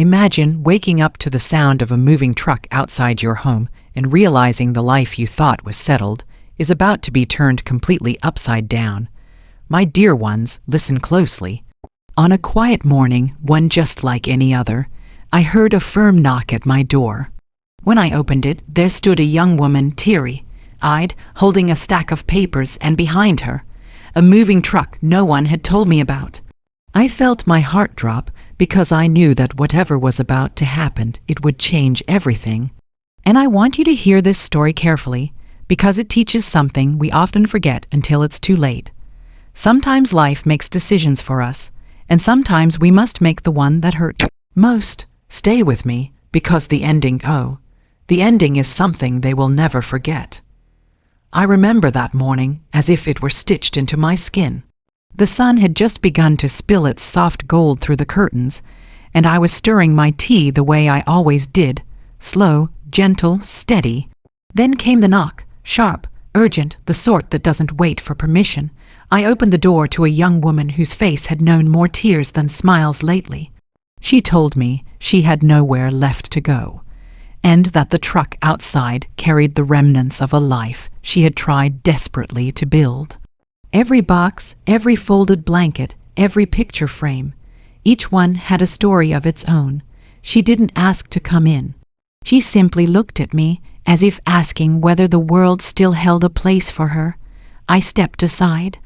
Imagine waking up to the sound of a moving truck outside your home and realizing the life you thought was settled is about to be turned completely upside down. My dear ones, listen closely. On a quiet morning, one just like any other, I heard a firm knock at my door. When I opened it, there stood a young woman, teary-eyed, holding a stack of papers, and behind her, a moving truck no one had told me about. I felt my heart drop because I knew that whatever was about to happen, it would change everything. And I want you to hear this story carefully because it teaches something we often forget until it's too late. Sometimes life makes decisions for us, and sometimes we must make the one that hurt most. Stay with me, because the ending is something they will never forget. I remember that morning as if it were stitched into my skin. The sun had just begun to spill its soft gold through the curtains, and I was stirring my tea the way I always did, slow, gentle, steady. Then came the knock, sharp, urgent, the sort that doesn't wait for permission. I opened the door to a young woman whose face had known more tears than smiles lately. She told me she had nowhere left to go, and that the truck outside carried the remnants of a life she had tried desperately to build. Every box, every folded blanket, every picture frame, each one had a story of its own. She didn't ask to come in. She simply looked at me as if asking whether the world still held a place for her. I stepped aside.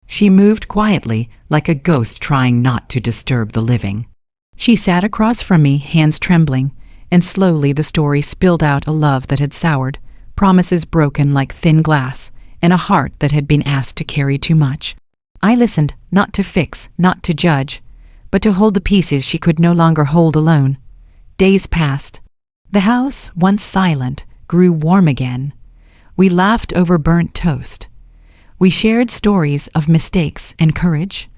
She moved quietly, like a ghost trying not to disturb the living. She sat across from me, hands trembling, and slowly the story spilled out a love that had soured, promises broken like thin glass, and a heart that had been asked to carry too much. I listened, not to fix, not to judge, but to hold the pieces she could no longer hold alone. Days passed. The house, once silent, grew warm again. We laughed over burnt toast. We shared stories of mistakes and courage.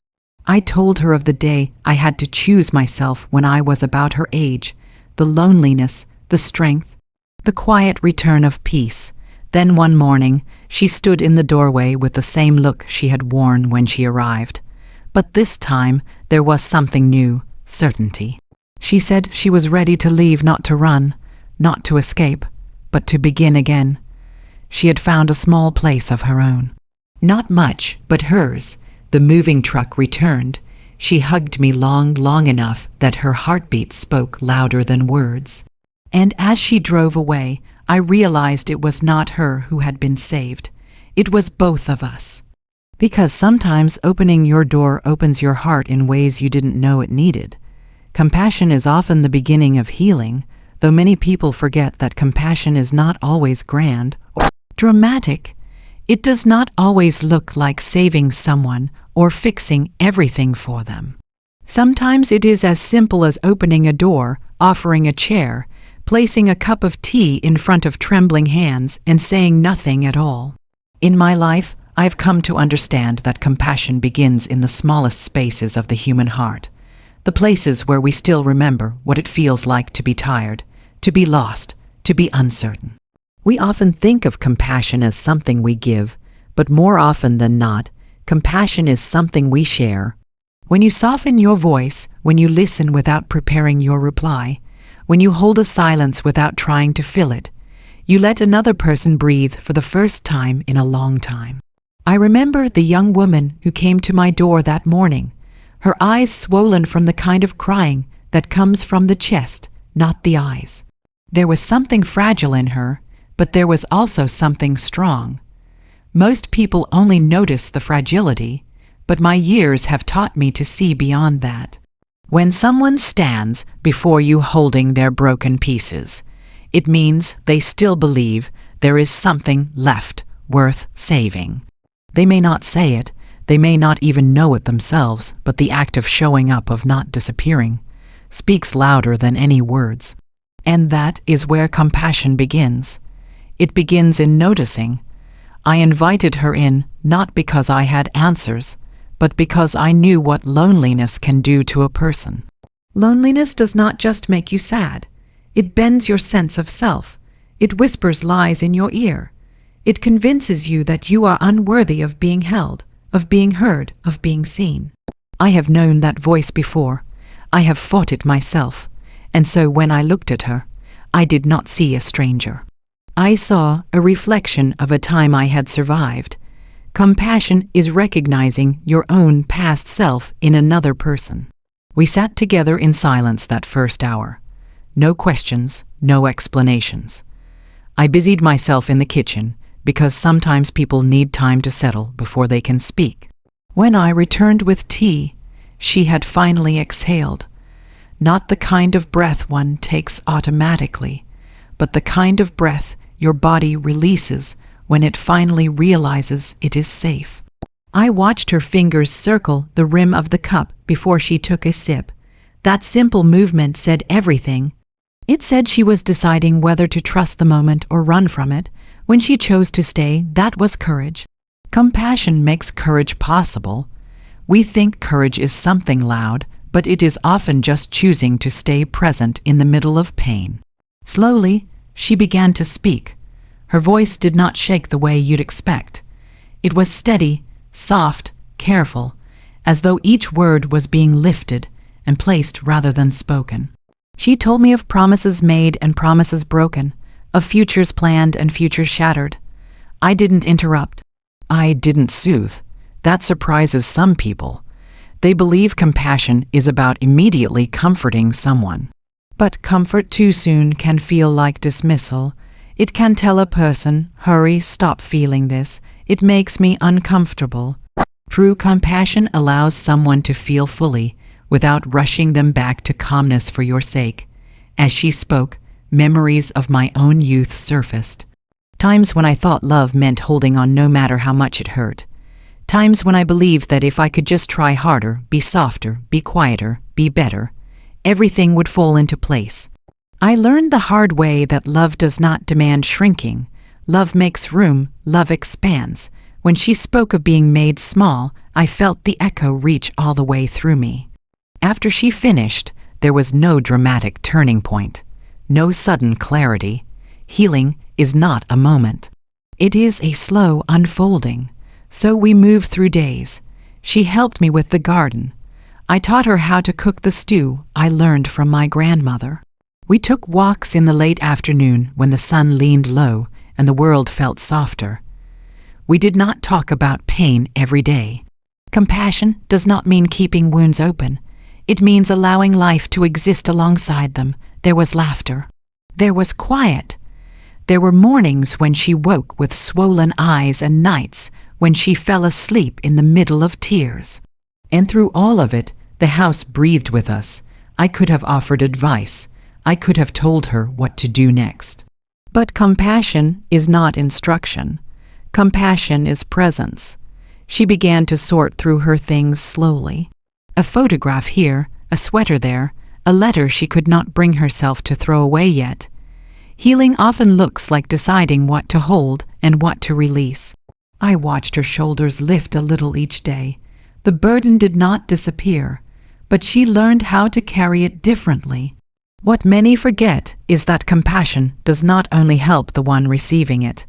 I told her of the day I had to choose myself when I was about her age, the loneliness, the strength, the quiet return of peace. Then one morning, she stood in the doorway with the same look she had worn when she arrived. But this time, there was something new, certainty. She said she was ready to leave, not to run, not to escape, but to begin again. She had found a small place of her own. Not much, but hers. The moving truck returned. She hugged me long enough that her heartbeat spoke louder than words. And as she drove away, I realized it was not her who had been saved. It was both of us. Because sometimes opening your door opens your heart in ways you didn't know it needed. Compassion is often the beginning of healing, though many people forget that compassion is not always grand or dramatic. It does not always look like saving someone or fixing everything for them. Sometimes it is as simple as opening a door, offering a chair, placing a cup of tea in front of trembling hands, and saying nothing at all. In my life, I've come to understand that compassion begins in the smallest spaces of the human heart, the places where we still remember what it feels like to be tired, to be lost, to be uncertain. We often think of compassion as something we give, but more often than not, compassion is something we share. When you soften your voice, when you listen without preparing your reply, when you hold a silence without trying to fill it, you let another person breathe for the first time in a long time. I remember the young woman who came to my door that morning, her eyes swollen from the kind of crying that comes from the chest, not the eyes. There was something fragile in her, but there was also something strong. Most people only notice the fragility, but my years have taught me to see beyond that. When someone stands before you holding their broken pieces, it means they still believe there is something left worth saving. They may not say it, they may not even know it themselves, but the act of showing up, of not disappearing, speaks louder than any words. And that is where compassion begins. It begins in noticing. I invited her in not because I had answers, but because I knew what loneliness can do to a person. Loneliness does not just make you sad. It bends your sense of self. It whispers lies in your ear. It convinces you that you are unworthy of being held, of being heard, of being seen. I have known that voice before. I have fought it myself. And so when I looked at her, I did not see a stranger. I saw a reflection of a time I had survived. Compassion is recognizing your own past self in another person. We sat together in silence that first hour. No questions, no explanations. I busied myself in the kitchen because sometimes people need time to settle before they can speak. When I returned with tea, she had finally exhaled. Not the kind of breath one takes automatically, but the kind of breath your body releases when it finally realizes it is safe. I watched her fingers circle the rim of the cup before she took a sip. That simple movement said everything. It said she was deciding whether to trust the moment or run from it. When she chose to stay, that was courage. Compassion makes courage possible. We think courage is something loud, but it is often just choosing to stay present in the middle of pain. Slowly, she began to speak. Her voice did not shake the way you'd expect. It was steady, soft, careful, as though each word was being lifted and placed rather than spoken. She told me of promises made and promises broken, of futures planned and futures shattered. I didn't interrupt. I didn't soothe. That surprises some people. They believe compassion is about immediately comforting someone. But comfort too soon can feel like dismissal. It can tell a person, hurry, stop feeling this. It makes me uncomfortable. True compassion allows someone to feel fully, without rushing them back to calmness for your sake. As she spoke, memories of my own youth surfaced. Times when I thought love meant holding on no matter how much it hurt. Times when I believed that if I could just try harder, be softer, be quieter, be better, everything would fall into place. I learned the hard way that love does not demand shrinking. Love makes room, love expands. When she spoke of being made small, I felt the echo reach all the way through me. After she finished, there was no dramatic turning point, no sudden clarity. Healing is not a moment. It is a slow unfolding. So we moved through days. She helped me with the garden. I taught her how to cook the stew I learned from my grandmother. We took walks in the late afternoon when the sun leaned low and the world felt softer. We did not talk about pain every day. Compassion does not mean keeping wounds open. It means allowing life to exist alongside them. There was laughter. There was quiet. There were mornings when she woke with swollen eyes and nights when she fell asleep in the middle of tears. And through all of it, the house breathed with us. I could have offered advice. I could have told her what to do next. But compassion is not instruction. Compassion is presence. She began to sort through her things slowly. A photograph here, a sweater there, a letter she could not bring herself to throw away yet. Healing often looks like deciding what to hold and what to release. I watched her shoulders lift a little each day. The burden did not disappear, but she learned how to carry it differently. What many forget is that compassion does not only help the one receiving it,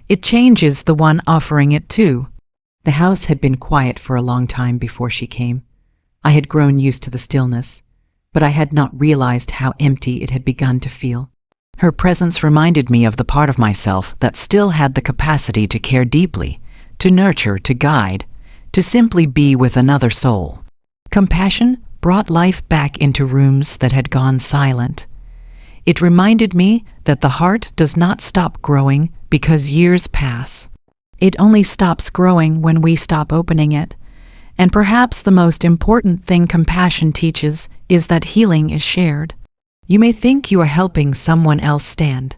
it changes the one offering it too. The house had been quiet for a long time before she came. I had grown used to the stillness, but I had not realized how empty it had begun to feel. Her presence reminded me of the part of myself that still had the capacity to care deeply, to nurture, to guide, to simply be with another soul. Compassion brought life back into rooms that had gone silent. It reminded me that the heart does not stop growing because years pass. It only stops growing when we stop opening it. And perhaps the most important thing compassion teaches is that healing is shared. You may think you are helping someone else stand,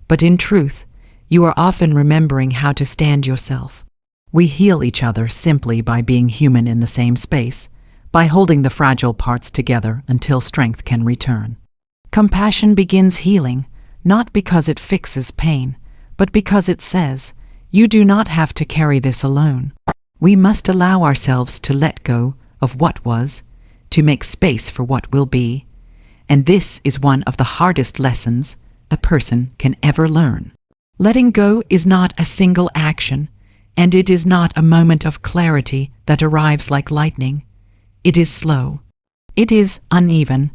but in truth, you are often remembering how to stand yourself. We heal each other simply by being human in the same space, by holding the fragile parts together until strength can return. Compassion begins healing, not because it fixes pain, but because it says, you do not have to carry this alone. We must allow ourselves to let go of what was, to make space for what will be. And this is one of the hardest lessons a person can ever learn. Letting go is not a single action, and it is not a moment of clarity that arrives like lightning. It is slow. It is uneven.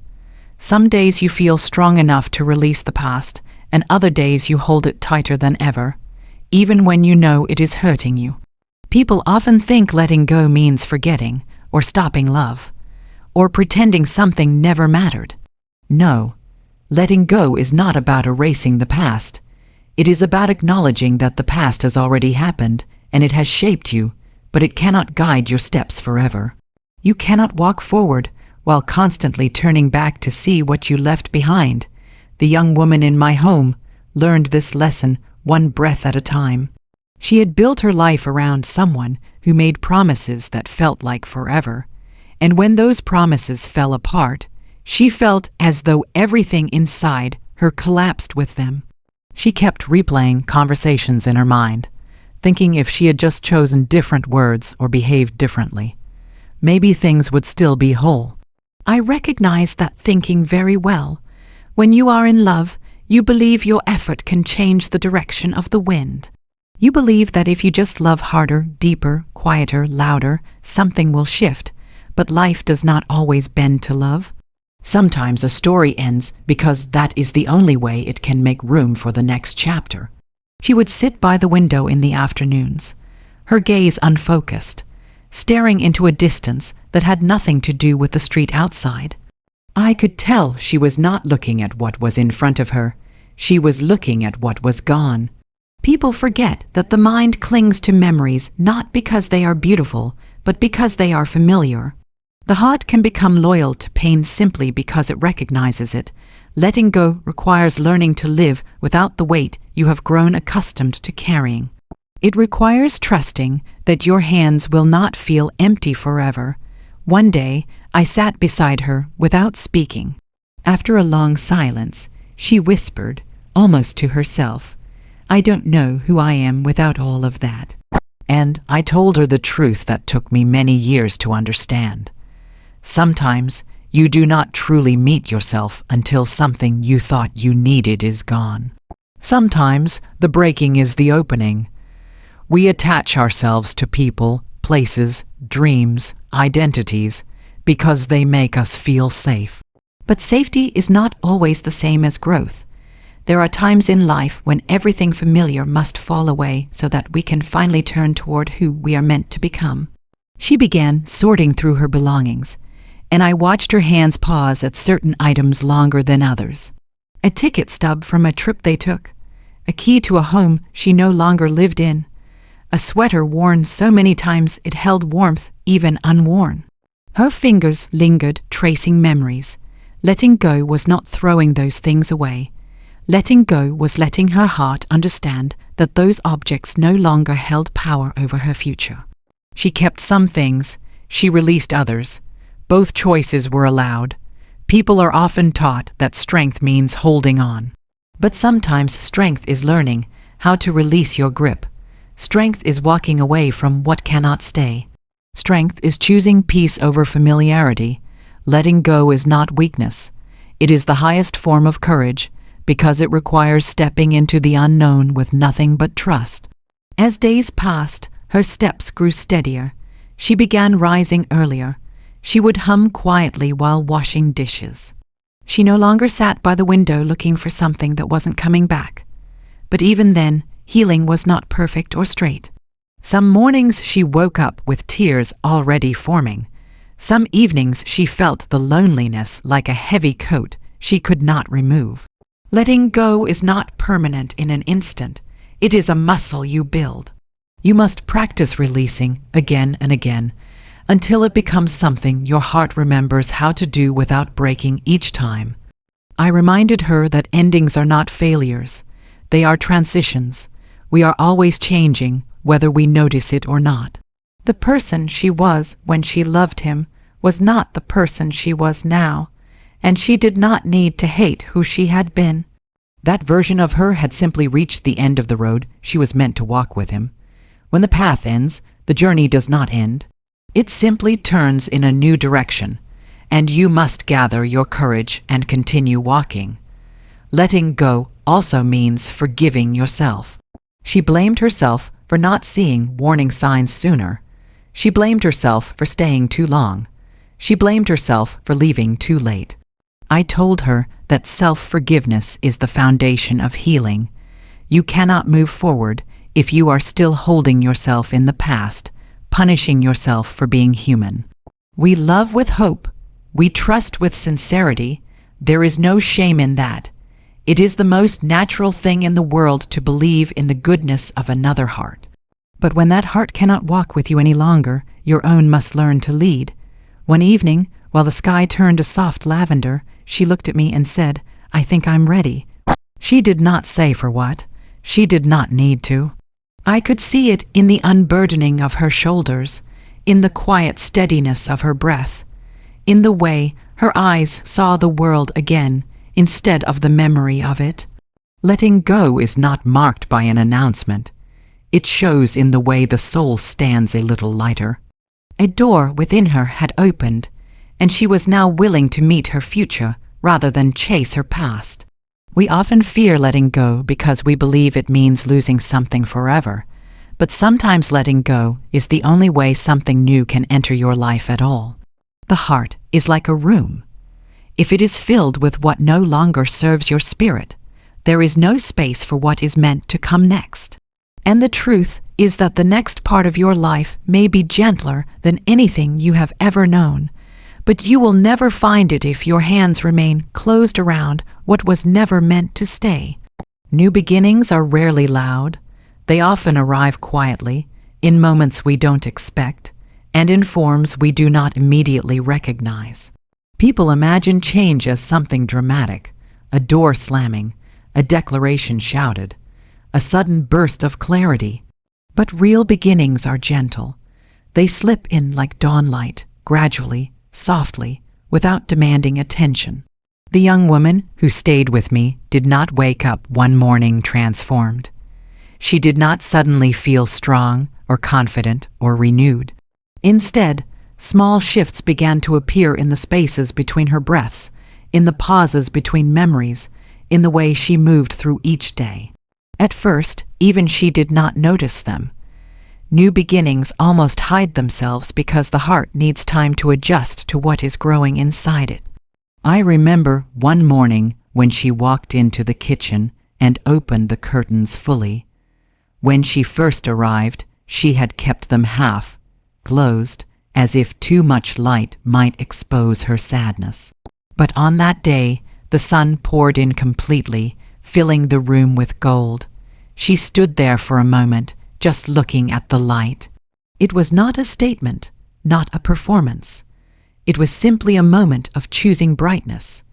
Some days you feel strong enough to release the past, and other days you hold it tighter than ever, even when you know it is hurting you. People often think letting go means forgetting, or stopping love, or pretending something never mattered. No, letting go is not about erasing the past. It is about acknowledging that the past has already happened, and it has shaped you, but it cannot guide your steps forever. You cannot walk forward while constantly turning back to see what you left behind. The young woman in my home learned this lesson one breath at a time. She had built her life around someone who made promises that felt like forever, and when those promises fell apart, she felt as though everything inside her collapsed with them. She kept replaying conversations in her mind, thinking if she had just chosen different words or behaved differently, maybe things would still be whole. I recognize that thinking very well. When you are in love, you believe your effort can change the direction of the wind. You believe that if you just love harder, deeper, quieter, louder, something will shift, but life does not always bend to love. Sometimes a story ends because that is the only way it can make room for the next chapter. She would sit by the window in the afternoons, her gaze unfocused, staring into a distance that had nothing to do with the street outside. I could tell she was not looking at what was in front of her. She was looking at what was gone. People forget that the mind clings to memories not because they are beautiful, but because they are familiar. The heart can become loyal to pain simply because it recognizes it. Letting go requires learning to live without the weight you have grown accustomed to carrying. It requires trusting that your hands will not feel empty forever. One day, I sat beside her without speaking. After a long silence, she whispered, almost to herself, "I don't know who I am without all of that." And I told her the truth that took me many years to understand. Sometimes you do not truly meet yourself until something you thought you needed is gone. Sometimes the breaking is the opening. We attach ourselves to people, places, dreams, identities, because they make us feel safe. But safety is not always the same as growth. There are times in life when everything familiar must fall away so that we can finally turn toward who we are meant to become. She began sorting through her belongings, and I watched her hands pause at certain items longer than others. A ticket stub from a trip they took, a key to a home she no longer lived in, a sweater worn so many times it held warmth even unworn. Her fingers lingered, tracing memories. Letting go was not throwing those things away. Letting go was letting her heart understand that those objects no longer held power over her future. She kept some things, she released others. Both choices were allowed. People are often taught that strength means holding on. But sometimes strength is learning how to release your grip. Strength is walking away from what cannot stay. Strength is choosing peace over familiarity. Letting go is not weakness. It is the highest form of courage, because it requires stepping into the unknown with nothing but trust. As days passed, her steps grew steadier. She began rising earlier. She would hum quietly while washing dishes. She no longer sat by the window looking for something that wasn't coming back. But even then, healing was not perfect or straight. Some mornings she woke up with tears already forming. Some evenings she felt the loneliness like a heavy coat she could not remove. Letting go is not permanent in an instant. It is a muscle you build. You must practice releasing again and again until it becomes something your heart remembers how to do without breaking each time. I reminded her that endings are not failures. They are transitions. We are always changing, whether we notice it or not. The person she was when she loved him was not the person she was now, and she did not need to hate who she had been. That version of her had simply reached the end of the road she was meant to walk with him. When the path ends, the journey does not end. It simply turns in a new direction, and you must gather your courage and continue walking. Letting go also means forgiving yourself. She blamed herself for not seeing warning signs sooner. She blamed herself for staying too long. She blamed herself for leaving too late. I told her that self-forgiveness is the foundation of healing. You cannot move forward if you are still holding yourself in the past, punishing yourself for being human. We love with hope. We trust with sincerity. There is no shame in that. It is the most natural thing in the world to believe in the goodness of another heart. But when that heart cannot walk with you any longer, your own must learn to lead. One evening, while the sky turned a soft lavender, she looked at me and said, "I think I'm ready." She did not say for what. She did not need to. I could see it in the unburdening of her shoulders, in the quiet steadiness of her breath, in the way her eyes saw the world again instead of the memory of it. Letting go is not marked by an announcement. It shows in the way the soul stands a little lighter. A door within her had opened, and she was now willing to meet her future rather than chase her past. We often fear letting go because we believe it means losing something forever, but sometimes letting go is the only way something new can enter your life at all. The heart is like a room. If it is filled with what no longer serves your spirit, there is no space for what is meant to come next. And the truth is that the next part of your life may be gentler than anything you have ever known, but you will never find it if your hands remain closed around what was never meant to stay. New beginnings are rarely loud. They often arrive quietly, in moments we don't expect, and in forms we do not immediately recognize. People imagine change as something dramatic, a door slamming, a declaration shouted, a sudden burst of clarity. But real beginnings are gentle. They slip in like dawnlight, gradually, softly, without demanding attention. The young woman who stayed with me did not wake up one morning transformed. She did not suddenly feel strong or confident or renewed. Instead, small shifts began to appear in the spaces between her breaths, in the pauses between memories, in the way she moved through each day. At first, even she did not notice them. New beginnings almost hide themselves because the heart needs time to adjust to what is growing inside it. I remember one morning when she walked into the kitchen and opened the curtains fully. When she first arrived, she had kept them half closed, as if too much light might expose her sadness. But on that day, the sun poured in completely, filling the room with gold. She stood there for a moment, just looking at the light. It was not a statement, not a performance. It was simply a moment of choosing brightness.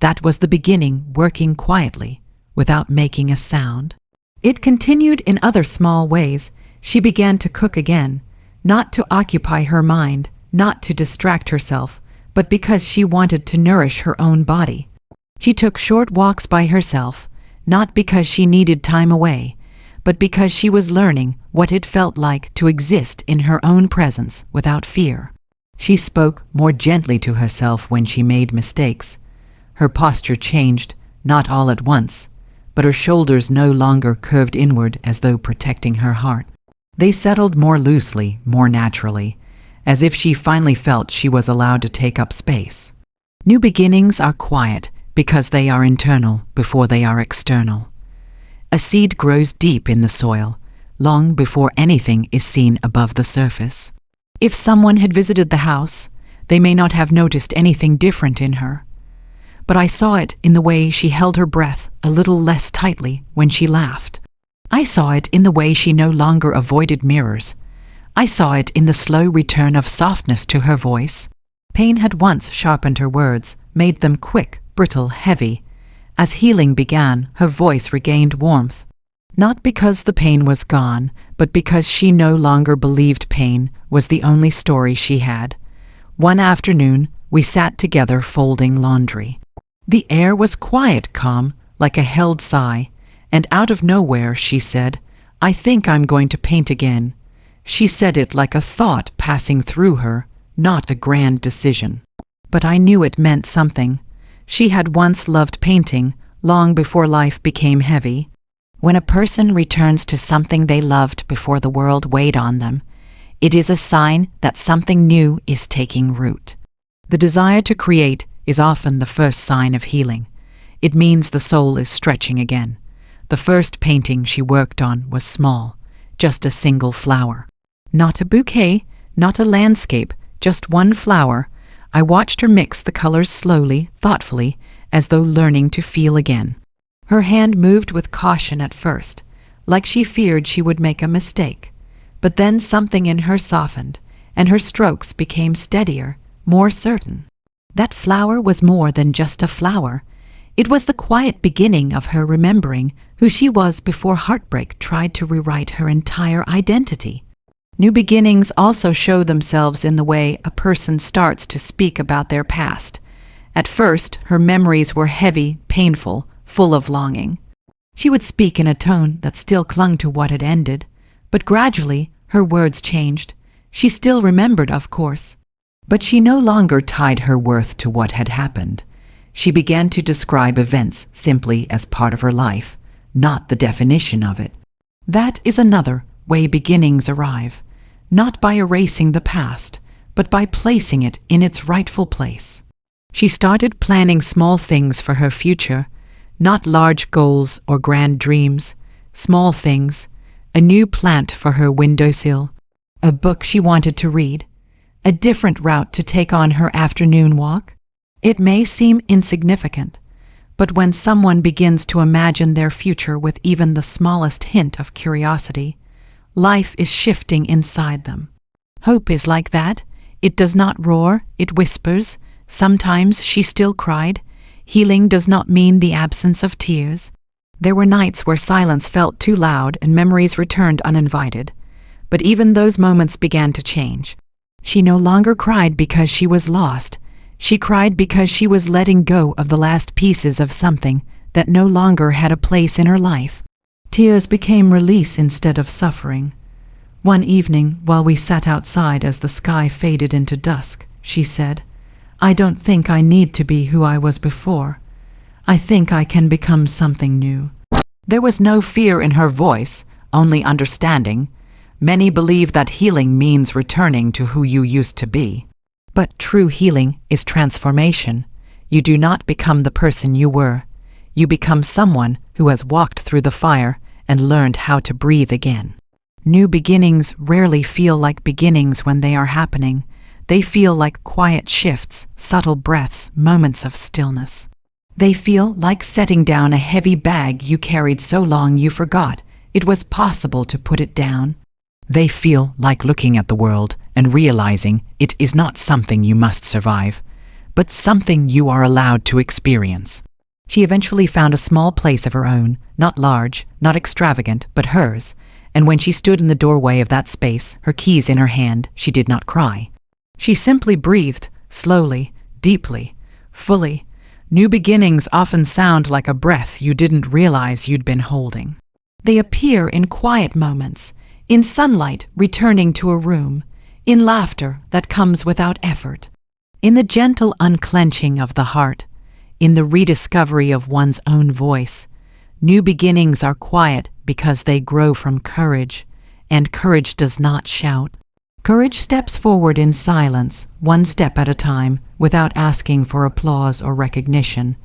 That was the beginning, working quietly, without making a sound. It continued in other small ways. She began to cook again, not to occupy her mind, not to distract herself, but because she wanted to nourish her own body. She took short walks by herself, not because she needed time away, but because she was learning what it felt like to exist in her own presence without fear. She spoke more gently to herself when she made mistakes. Her posture changed, not all at once, but her shoulders no longer curved inward as though protecting her heart. They settled more loosely, more naturally, as if she finally felt she was allowed to take up space. New beginnings are quiet because they are internal before they are external. A seed grows deep in the soil, long before anything is seen above the surface. If someone had visited the house, they may not have noticed anything different in her. But I saw it in the way she held her breath a little less tightly when she laughed. I saw it in the way she no longer avoided mirrors. I saw it in the slow return of softness to her voice. Pain had once sharpened her words, made them quick, brittle, heavy. As healing began, her voice regained warmth. Not because the pain was gone, but because she no longer believed pain was the only story she had. One afternoon, we sat together folding laundry. The air was quiet, calm, like a held sigh, and out of nowhere she said, "I think I'm going to paint again." She said it like a thought passing through her, not a grand decision. But I knew it meant something. She had once loved painting, long before life became heavy. When a person returns to something they loved before the world weighed on them, it is a sign that something new is taking root. The desire to create is often the first sign of healing. It means the soul is stretching again. The first painting she worked on was small, just a single flower. Not a bouquet, not a landscape, just one flower. I watched her mix the colors slowly, thoughtfully, as though learning to feel again. Her hand moved with caution at first, like she feared she would make a mistake. But then something in her softened, and her strokes became steadier, more certain. That flower was more than just a flower. It was the quiet beginning of her remembering who she was before heartbreak tried to rewrite her entire identity. New beginnings also show themselves in the way a person starts to speak about their past. At first, her memories were heavy, painful, full of longing. She would speak in a tone that still clung to what had ended, but gradually her words changed. She still remembered, of course, but she no longer tied her worth to what had happened. She began to describe events simply as part of her life, not the definition of it. That is another way beginnings arrive, not by erasing the past, but by placing it in its rightful place. She started planning small things for her future, not large goals or grand dreams, small things, a new plant for her windowsill, a book she wanted to read, a different route to take on her afternoon walk. It may seem insignificant, but when someone begins to imagine their future with even the smallest hint of curiosity, life is shifting inside them. Hope is like that. It does not roar, it whispers. Sometimes she still cried. Healing does not mean the absence of tears. There were nights where silence felt too loud and memories returned uninvited. But even those moments began to change. She no longer cried because she was lost. She cried because she was letting go of the last pieces of something that no longer had a place in her life. Tears became release instead of suffering. One evening, while we sat outside as the sky faded into dusk, she said, "I don't think I need to be who I was before. I think I can become something new." There was no fear in her voice, only understanding. Many believe that healing means returning to who you used to be. But true healing is transformation. You do not become the person you were. You become someone who has walked through the fire and learned how to breathe again. New beginnings rarely feel like beginnings when they are happening. They feel like quiet shifts, subtle breaths, moments of stillness. They feel like setting down a heavy bag you carried so long you forgot it was possible to put it down. They feel like looking at the world and realizing it is not something you must survive, but something you are allowed to experience. She eventually found a small place of her own, not large, not extravagant, but hers, and when she stood in the doorway of that space, her keys in her hand, she did not cry. She simply breathed, slowly, deeply, fully. New beginnings often sound like a breath you didn't realize you'd been holding. They appear in quiet moments, in sunlight returning to a room, in laughter that comes without effort, in the gentle unclenching of the heart, in the rediscovery of one's own voice. New beginnings are quiet because they grow from courage, and courage does not shout. Courage steps forward in silence, one step at a time, without asking for applause or recognition,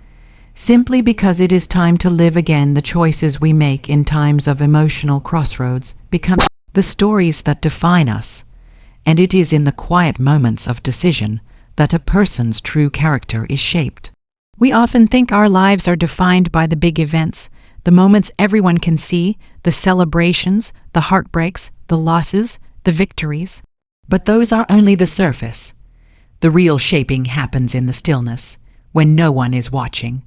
simply because it is time to live again. The choices we make in times of emotional crossroads become the stories that define us, and it is in the quiet moments of decision that a person's true character is shaped. We often think our lives are defined by the big events, the moments everyone can see, the celebrations, the heartbreaks, the losses, the victories. But those are only the surface. The real shaping happens in the stillness, when no one is watching,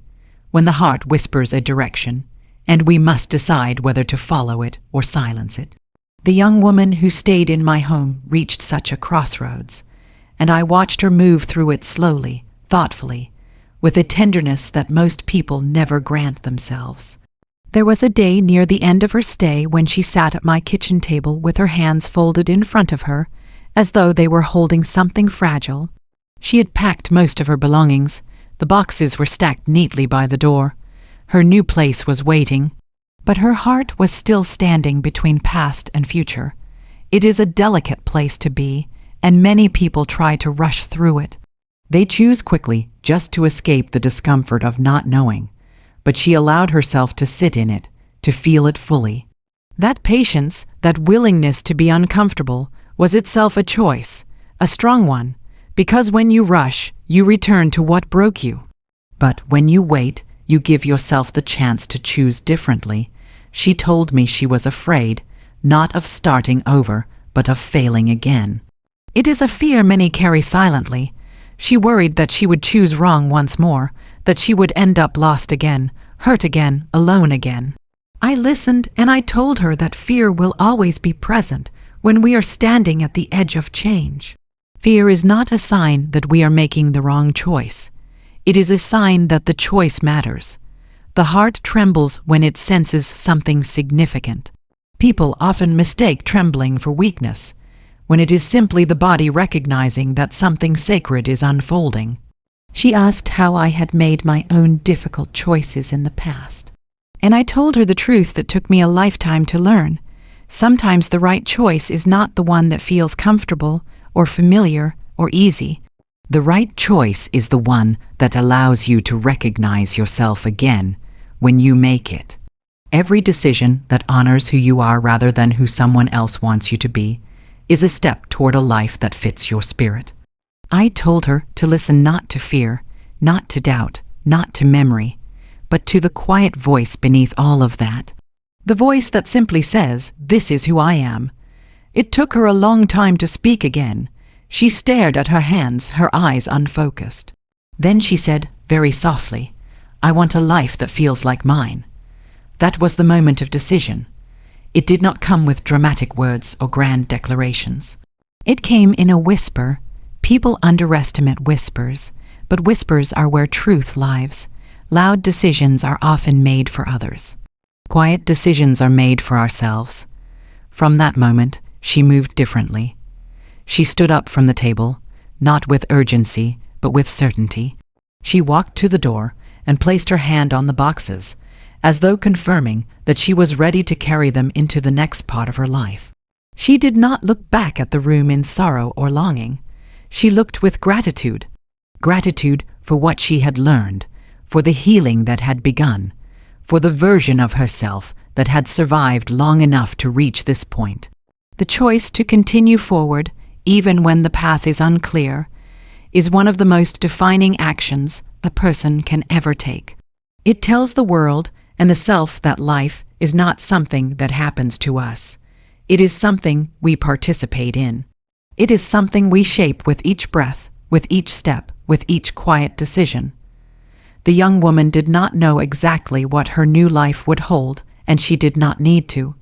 when the heart whispers a direction, and we must decide whether to follow it or silence it. The young woman who stayed in my home reached such a crossroads, and I watched her move through it slowly, thoughtfully, with a tenderness that most people never grant themselves. There was a day near the end of her stay when she sat at my kitchen table with her hands folded in front of her, as though they were holding something fragile. She had packed most of her belongings. The boxes were stacked neatly by the door. Her new place was waiting, but her heart was still standing between past and future. It is a delicate place to be, and many people try to rush through it. They choose quickly, just to escape the discomfort of not knowing, but she allowed herself to sit in it, to feel it fully. That patience, that willingness to be uncomfortable, was itself a choice, a strong one, because when you rush, you return to what broke you. But when you wait, you give yourself the chance to choose differently. She told me she was afraid, not of starting over, but of failing again. It is a fear many carry silently. She worried that she would choose wrong once more, that she would end up lost again, hurt again, alone again. I listened and I told her that fear will always be present when we are standing at the edge of change. Fear is not a sign that we are making the wrong choice. It is a sign that the choice matters. The heart trembles when it senses something significant. People often mistake trembling for weakness, when it is simply the body recognizing that something sacred is unfolding. She asked how I had made my own difficult choices in the past. And I told her the truth that took me a lifetime to learn. Sometimes the right choice is not the one that feels comfortable or familiar or easy. The right choice is the one that allows you to recognize yourself again when you make it. Every decision that honors who you are rather than who someone else wants you to be is a step toward a life that fits your spirit. I told her to listen not to fear, not to doubt, not to memory, but to the quiet voice beneath all of that. The voice that simply says, "This is who I am." It took her a long time to speak again. She stared at her hands, her eyes unfocused. Then she said, very softly, "I want a life that feels like mine." That was the moment of decision. It did not come with dramatic words or grand declarations. It came in a whisper. People underestimate whispers, but whispers are where truth lives. Loud decisions are often made for others. Quiet decisions are made for ourselves. From that moment, she moved differently. She stood up from the table, not with urgency, but with certainty. She walked to the door and placed her hand on the boxes, as though confirming that she was ready to carry them into the next part of her life. She did not look back at the room in sorrow or longing. She looked with gratitude. Gratitude for what she had learned, for the healing that had begun, for the version of herself that had survived long enough to reach this point. The choice to continue forward, even when the path is unclear, is one of the most defining actions a person can ever take. It tells the world and the self that life is not something that happens to us. It is something we participate in. It is something we shape with each breath, with each step, with each quiet decision. The young woman did not know exactly what her new life would hold, and she did not need to.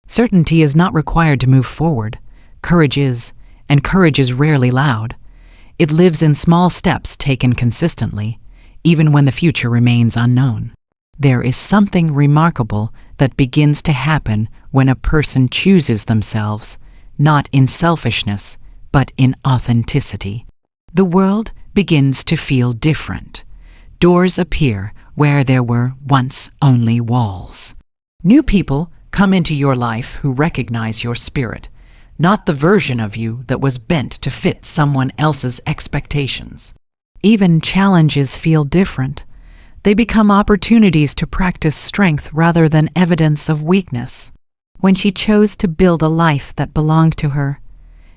Certainty is not required to move forward. Courage is, and courage is rarely loud. It lives in small steps taken consistently, even when the future remains unknown. There is something remarkable that begins to happen when a person chooses themselves, not in selfishness, but in authenticity. The world begins to feel different. Doors appear where there were once only walls. New people come into your life who recognize your spirit, not the version of you that was bent to fit someone else's expectations. Even challenges feel different. They become opportunities to practice strength rather than evidence of weakness. When she chose to build a life that belonged to her,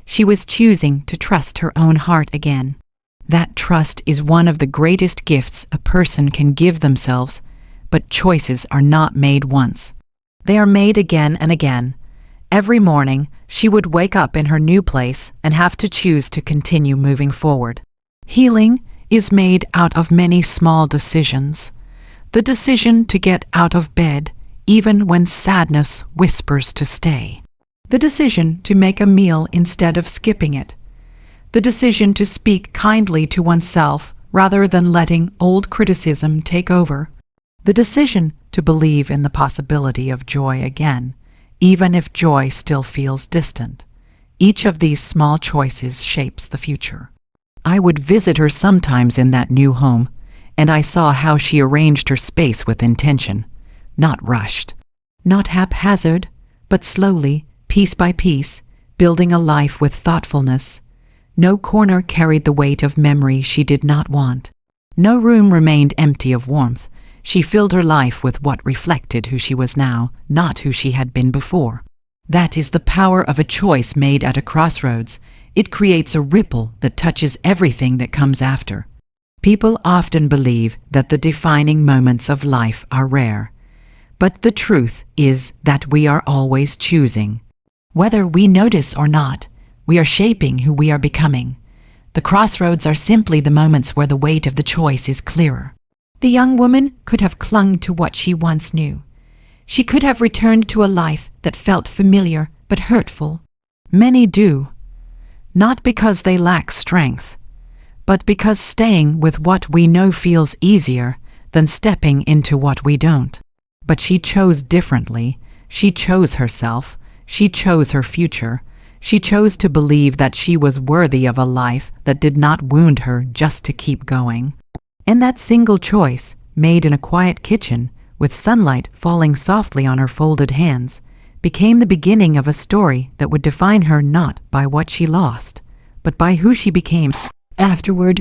she was choosing to trust her own heart again. That trust is one of the greatest gifts a person can give themselves, but choices are not made once. They are made again and again. Every morning, she would wake up in her new place and have to choose to continue moving forward. Healing is made out of many small decisions. The decision to get out of bed, even when sadness whispers to stay. The decision to make a meal instead of skipping it. The decision to speak kindly to oneself rather than letting old criticism take over. The decision to believe in the possibility of joy again, even if joy still feels distant. Each of these small choices shapes the future. I would visit her sometimes in that new home, and I saw how she arranged her space with intention, not rushed, not haphazard, but slowly, piece by piece, building a life with thoughtfulness. No corner carried the weight of memory she did not want. No room remained empty of warmth. She filled her life with what reflected who she was now, not who she had been before. That is the power of a choice made at a crossroads. It creates a ripple that touches everything that comes after. People often believe that the defining moments of life are rare. But the truth is that we are always choosing. Whether we notice or not, we are shaping who we are becoming. The crossroads are simply the moments where the weight of the choice is clearer. The young woman could have clung to what she once knew. She could have returned to a life that felt familiar but hurtful. Many do, not because they lack strength, but because staying with what we know feels easier than stepping into what we don't. But she chose differently. She chose herself. She chose her future. She chose to believe that she was worthy of a life that did not wound her just to keep going. And that single choice, made in a quiet kitchen, with sunlight falling softly on her folded hands, became the beginning of a story that would define her not by what she lost, but by who she became afterward.